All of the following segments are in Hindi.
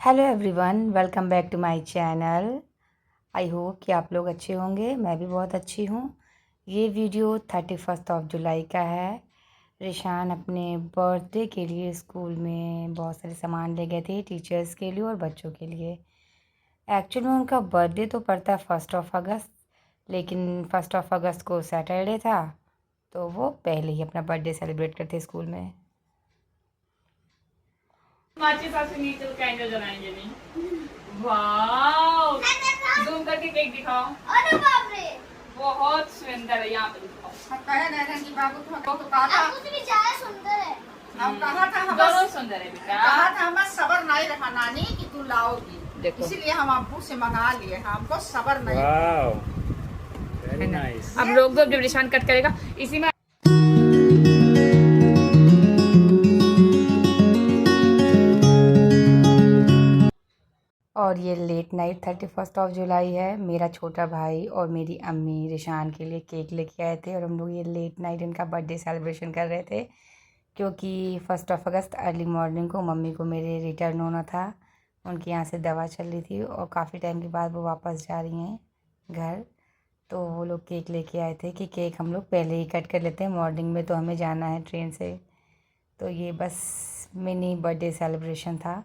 Hello everyone, welcome back to my channel. I hope कि आप लोग अच्छे होंगे। मैं भी बहुत अच्छी हूँ। ये वीडियो 31 जुलाई का है। रिशान अपने बर्थडे के लिए स्कूल में बहुत सारे सामान ले गए थे, टीचर्स के लिए और बच्चों के लिए। एक्चुअली में उनका बर्थडे तो पड़ता है 1 अगस्त, लेकिन 1 अगस्त को सैटरडे था, तो वो पहले ही अपना बर्थडे सेलिब्रेट करते स्कूल में। माचिस से नीचे कैंडल जलाएंगे नहीं। वाओ, जूम करके केक दिखाओ। अरे बाप रे, बहुत सुंदर है। यहाँ पे दिखाओ। कहे नहीं कि बाबू तो कहा था आपको भी ज्यादा सुंदर है। हम कहा था हम दोनों सुंदर है बेटा। कहा था हमें सबर नहीं रखा नानी कि तू लाओगी, देखो, इसीलिए हम अब्बू से मंगा लिए। हमको सबर नहीं वाओ, वेरी नाइस। अब लोग जब रिशान कट करेगा इसी में। और ये लेट नाइट 31 जुलाई है। मेरा छोटा भाई और मेरी अम्मी रिशान के लिए केक लेके आए थे और हम लोग ये लेट नाइट इनका बर्थडे सेलिब्रेशन कर रहे थे, क्योंकि 1 अगस्त अर्ली मॉर्निंग को मम्मी को मेरे रिटर्न होना था। उनके यहाँ से दवा चल रही थी और काफ़ी टाइम के बाद वो वापस जा रही हैं घर। तो वो लोग केक लेके आए थे कि केक हम लोग पहले ही कट कर लेते हैं, मॉर्निंग में तो हमें जाना है ट्रेन से। तो ये बस मिनी बर्थडे सेलिब्रेशन था।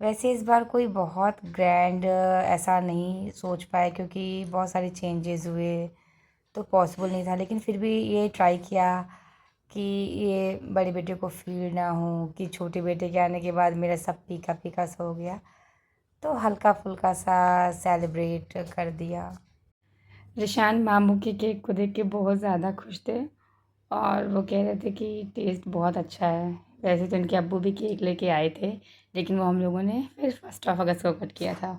वैसे इस बार कोई बहुत ग्रैंड ऐसा नहीं सोच पाए, क्योंकि बहुत सारे चेंजेस हुए तो पॉसिबल नहीं था। लेकिन फिर भी ये ट्राई किया कि ये बड़े बेटे को फील ना हो कि छोटे बेटे के आने के बाद मेरा सब फीका फीका सा हो गया, तो हल्का फुल्का सा सेलिब्रेट कर दिया। रिशान मामू के केक को देख के बहुत ज़्यादा खुश थे और वो कह रहे थे कि टेस्ट बहुत अच्छा है। वैसे तो इनके अब्बू भी केक लेके आए थे, लेकिन वो हम लोगों ने फिर 1 अगस्त को कट किया था।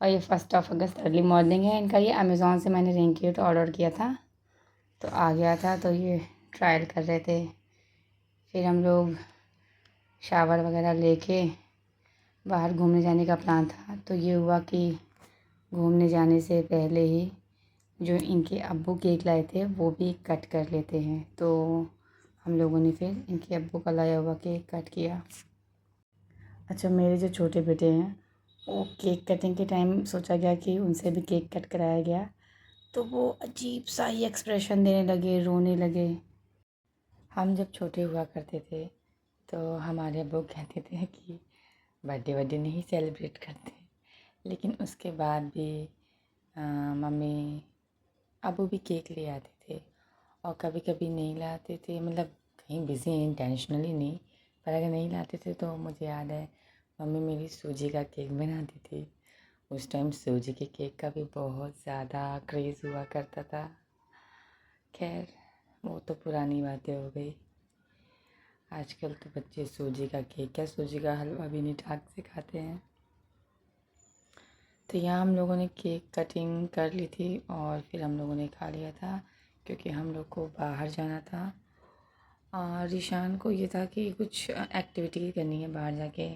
और ये 1 अगस्त अर्ली मॉर्निंग है इनका। ये अमेज़ॉन से मैंने रिंग किट ऑर्डर किया था, तो आ गया था, तो ये ट्रायल कर रहे थे। फिर हम लोग शावर वगैरह लेके बाहर घूमने जाने का प्लान था, तो ये हुआ कि घूमने जाने से पहले ही जो इनके अब्बू केक लाए थे वो भी कट कर लेते हैं। तो हम लोगों ने फिर इनके अब्बू का लाया हुआ केक कट किया। अच्छा, मेरे जो छोटे बेटे हैं वो केक कटिंग के टाइम सोचा गया कि उनसे भी केक कट कराया गया, तो वो अजीब सा ही एक्सप्रेशन देने लगे, रोने लगे। हम जब छोटे हुआ करते थे तो हमारे अब्बू कहते थे कि बर्थडे वर्डे नहीं सेलिब्रेट करते, लेकिन उसके बाद भी मम्मी अब्बू भी केक ले आते थे और कभी कभी नहीं लाते थे, मतलब कहीं बिज़ी इंटेंशनली नहीं, पर अगर नहीं लाते थे तो मुझे याद है मम्मी मेरी सूजी का केक बनाती थी। उस टाइम सूजी के केक का भी बहुत ज़्यादा क्रेज़ हुआ करता था। खैर, वो तो पुरानी बातें हो गई। आजकल तो बच्चे सूजी का केक क्या, सूजी का हलवा भी नहीं ढंग से खाते हैं। तो यहाँ हम लोगों ने केक कटिंग कर ली थी और फिर हम लोगों ने खा लिया था, क्योंकि हम लोग को बाहर जाना था। और रिशान को ये था कि कुछ एक्टिविटी करनी है बाहर जाके,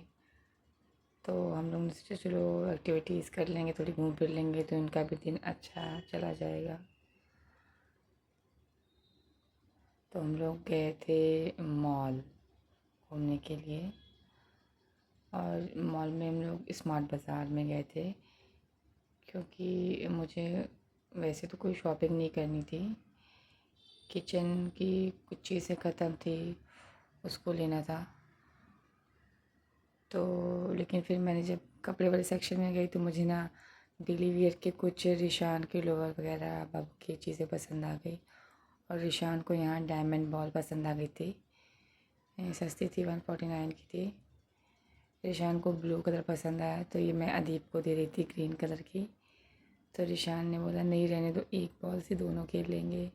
तो हम लोग ने सोचा चलो एक्टिविटीज़ कर लेंगे, थोड़ी घूम फिर लेंगे तो इनका भी दिन अच्छा चला जाएगा। तो हम लोग गए थे मॉल घूमने के लिए, और मॉल में हम लोग स्मार्ट बाज़ार में गए थे, क्योंकि मुझे वैसे तो कोई शॉपिंग नहीं करनी थी। किचन की कुछ चीज़ें ख़त्म थी, उसको लेना था। तो लेकिन फिर मैंने जब कपड़े वाले सेक्शन में गई तो मुझे ना डेली वियर के कुछ रिशान के लोअर वगैरह बाबू की चीज़ें पसंद आ गई। और रिशान को यहाँ डायमंड बॉल पसंद आ गई थी, सस्ती थी, 149 की थी। रिशान को ब्लू कलर पसंद आया, तो ये मैं अदीब को दे रही थी ग्रीन कलर की। तो रिशान ने बोला नहीं रहने दो, एक बॉल से दोनों खेल लेंगे।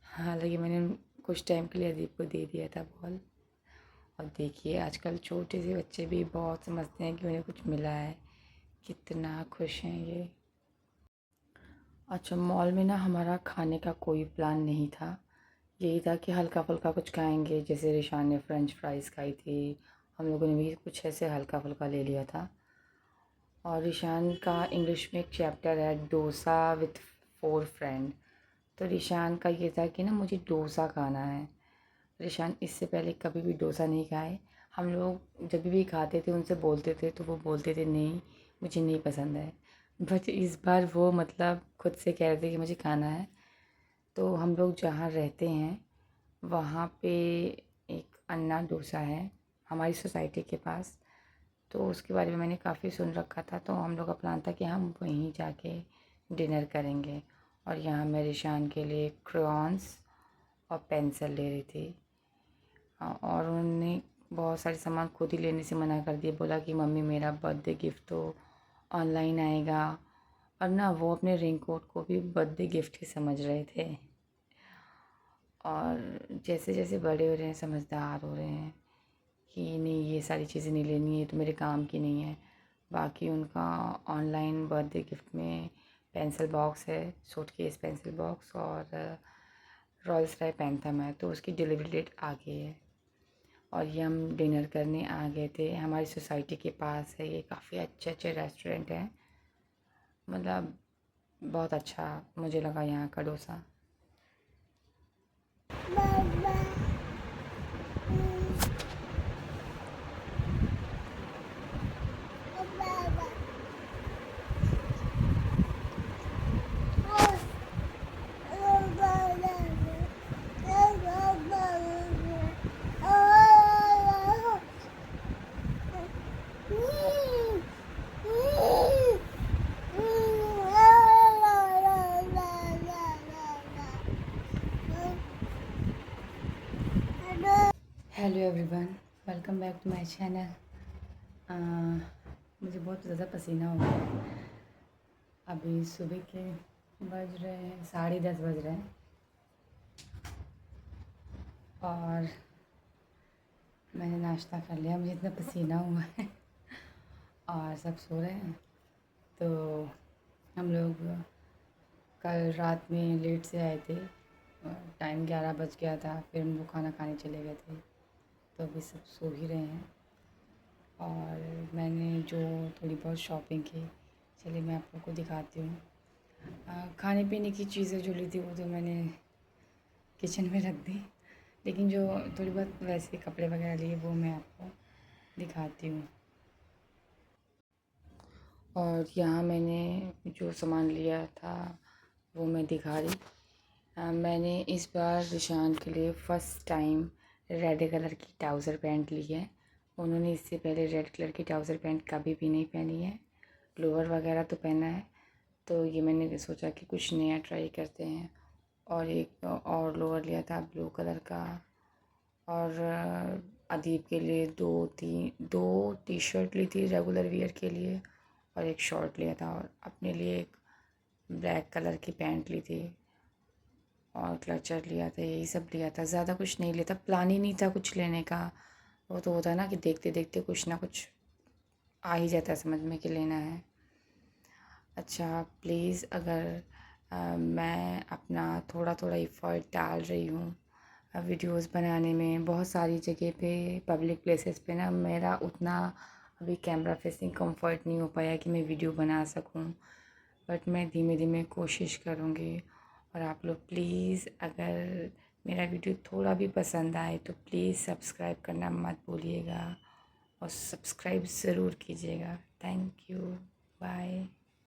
हालांकि मैंने कुछ टाइम के लिए अदीब को दे दिया था बॉल। और देखिए आजकल छोटे से बच्चे भी बहुत समझते हैं कि उन्हें कुछ मिला है, कितना खुश हैं ये। अच्छा, मॉल में ना हमारा खाने का कोई प्लान नहीं था। यही था कि हल्का फुल्का कुछ खाएंगे, जैसे रिशान ने फ्रेंच फ्राइज़ खाई थी, हम लोगों ने भी कुछ ऐसे हल्का फुल्का ले लिया था। और रिशान का इंग्लिश में एक चैप्टर है डोसा विथ 4 फ्रेंड, तो रिशान का ये था कि ना मुझे डोसा खाना है। रिशान इससे पहले कभी भी डोसा नहीं खाए। हम लोग जब भी खाते थे उनसे बोलते थे तो वो बोलते थे नहीं मुझे नहीं पसंद है, बट इस बार वो मतलब खुद से कह रहे थे कि मुझे खाना है। तो हम लोग जहाँ रहते हैं वहाँ पे एक अन्ना डोसा है हमारी सोसाइटी के पास, तो उसके बारे में मैंने काफ़ी सुन रखा था, तो हम लोग का प्लान था कि हम वहीं जाके डिनर करेंगे। और यहाँ मैं रिशान के लिए क्रेयॉन्स और पेंसिल ले रही थी। और उन्होंने बहुत सारे सामान खुद ही लेने से मना कर दिया, बोला कि मम्मी मेरा बर्थडे गिफ्ट तो ऑनलाइन आएगा। और ना वो अपने रेन कोट को भी बर्थडे गिफ्ट ही समझ रहे थे। और जैसे जैसे बड़े हो रहे हैं समझदार हो रहे हैं कि नहीं ये सारी चीज़ें नहीं लेनी है, तो मेरे काम की नहीं है। बाकी उनका ऑनलाइन बर्थडे गिफ्ट में पेंसिल बॉक्स है, सूटकेस पेंसिल बॉक्स, और रॉयल्स राय पैंथम है, तो उसकी डिलीवरी डेट आ गई है। और ये हम डिनर करने आ गए थे, हमारी सोसाइटी के पास है ये, काफ़ी अच्छे अच्छे रेस्टोरेंट हैं, मतलब बहुत अच्छा मुझे लगा यहाँ का dosa. Hello everyone, welcome back to my channel. मुझे बहुत ज़्यादा पसीना हो गया। अभी सुबह के बज रहे हैं 10:30 बज रहे हैं और मैंने नाश्ता कर लिया। मुझे इतना पसीना हुआ है और सब सो रहे हैं। तो हम लोग कल रात में लेट से आए थे, टाइम 11 बज गया था, फिर हम लोग खाना खाने चले गए थे, तो अभी सब सो ही रहे हैं। और मैंने जो थोड़ी बहुत शॉपिंग की, चलिए मैं आप लोग को दिखाती हूँ। खाने पीने की चीज़ें जो ली थी वो तो मैंने किचन में रख दी, लेकिन जो थोड़ी बहुत वैसे कपड़े वगैरह लिए वो मैं आपको दिखाती हूँ। और यहाँ मैंने जो सामान लिया था वो मैं दिखा रही। मैंने इस बार रिशान के लिए फ़र्स्ट टाइम रेड कलर की ट्राउज़र पैंट ली है। उन्होंने इससे पहले रेड कलर की ट्राउज़र पैंट कभी भी नहीं पहनी है, लोअर वगैरह तो पहना है, तो ये मैंने सोचा कि कुछ नया ट्राई करते हैं। और एक और लोअर लिया था ब्लू कलर का, और अदीब के लिए दो टी शर्ट ली थी रेगुलर वियर के लिए, और एक शॉर्ट लिया था, और अपने लिए एक ब्लैक कलर की पैंट ली थी और क्लचर लिया था। यही सब लिया था, ज़्यादा कुछ नहीं लिया था, प्लान ही नहीं था कुछ लेने का। वो तो होता है ना कि देखते देखते कुछ ना कुछ आ ही जाता है समझ में कि लेना है। अच्छा प्लीज़, अगर मैं अपना थोड़ा थोड़ा एफर्ट डाल रही हूँ वीडियोस बनाने में, बहुत सारी जगह पे पब्लिक प्लेसेस पे ना मेरा उतना अभी कैमरा फेसिंग कंफर्ट नहीं हो पाया कि मैं वीडियो बना सकूँ, बट मैं धीमे धीमे कोशिश करूँगी। और आप लोग प्लीज़ अगर मेरा वीडियो थोड़ा भी पसंद आए तो प्लीज़ सब्सक्राइब करना मत भूलिएगा, और सब्सक्राइब ज़रूर कीजिएगा। Thank you, bye.